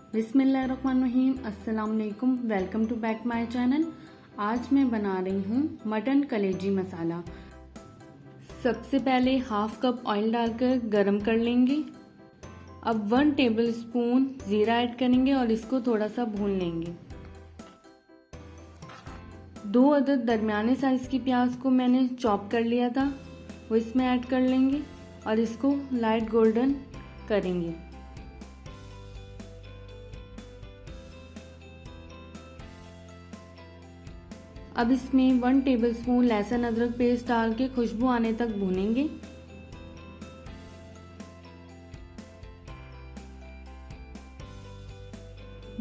बिस्मिल्लाहिर्रहमानिर्रहीम। अस्सलाम वालेकुम। Welcome to back my channel. आज मैं बना रही हूँ मटन कलेजी मसाला। सबसे पहले हाफ कप ऑयल डालकर गरम कर लेंगे। अब 1 टेबलस्पून ज़ीरा ऐड करेंगे और इसको थोड़ा सा भून लेंगे। 2 अदद दरमियाने साइज़ की प्याज को मैंने चॉप कर लिया था, वो इसमें ऐड कर लेंगे और इसको लाइट गोल्डन करेंगे। अब इसमें 1 टेबलस्पून लहसुन अदरक पेस्ट डाल के खुशबू आने तक भूनेंगे।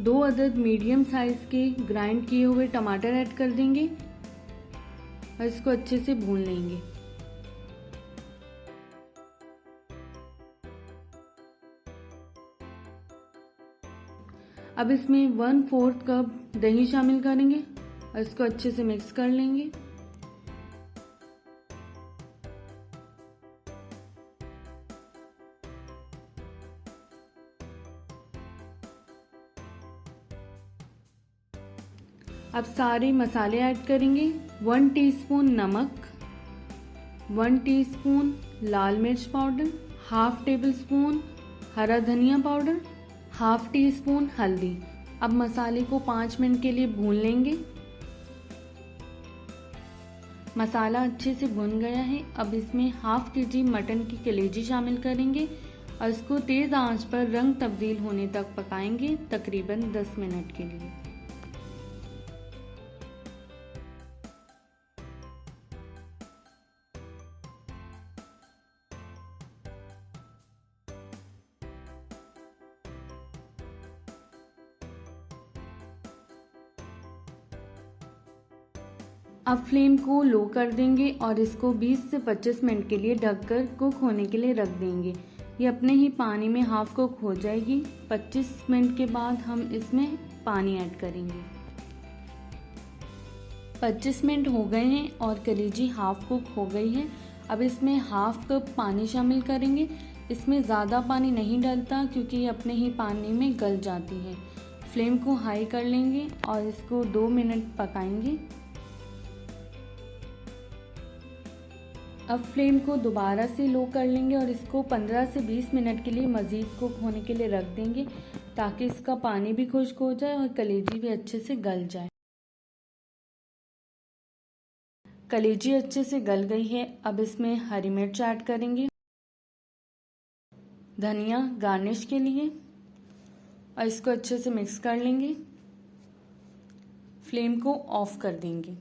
दो अदद मीडियम साइज के ग्राइंड किए हुए टमाटर ऐड कर देंगे और इसको अच्छे से भून लेंगे। अब इसमें 1/4 कप दही शामिल करेंगे और इसको अच्छे से मिक्स कर लेंगे। अब सारे मसाले ऐड करेंगे। 1 टीस्पून नमक, 1 टीस्पून लाल मिर्च पाउडर, हाफ टेबल स्पून हरा धनिया पाउडर, हाफ टी स्पून हल्दी। अब मसाले को 5 मिनट के लिए भून लेंगे। मसाला अच्छे से भुन गया है। अब इसमें हाफ केजी मटन की कलेजी शामिल करेंगे और इसको तेज़ आंच पर रंग तब्दील होने तक पकाएंगे, तकरीबन 10 मिनट के लिए। अब फ्लेम को लो कर देंगे और इसको 20 से 25 मिनट के लिए ढककर कुक होने के लिए रख देंगे। ये अपने ही पानी में हाफ कुक हो जाएगी। 25 मिनट के बाद हम इसमें पानी ऐड करेंगे। 25 मिनट हो गए हैं और कलेजी हाफ कुक हो गई है। अब इसमें हाफ कप पानी शामिल करेंगे। इसमें ज़्यादा पानी नहीं डलता क्योंकि ये अपने ही पानी में गल जाती है। फ्लेम को हाई कर लेंगे और इसको 2 मिनट पकाएंगे। अब फ्लेम को दोबारा से लो कर लेंगे और इसको 15 से 20 मिनट के लिए मज़ीद कुक होने के लिए रख देंगे ताकि इसका पानी भी खुश्क हो जाए और कलेजी भी अच्छे से गल जाए। कलेजी अच्छे से गल गई है। अब इसमें हरी मिर्च ऐड करेंगे, धनिया गार्निश के लिए और इसको अच्छे से मिक्स कर लेंगे। फ्लेम को ऑफ कर देंगे।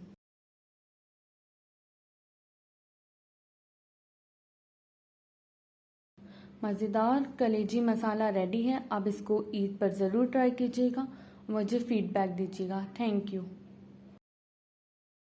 मज़ेदार कलेजी मसाला रेडी है। अब इसको ईद पर ज़रूर ट्राई कीजिएगा, मुझे फीडबैक दीजिएगा। Thank you.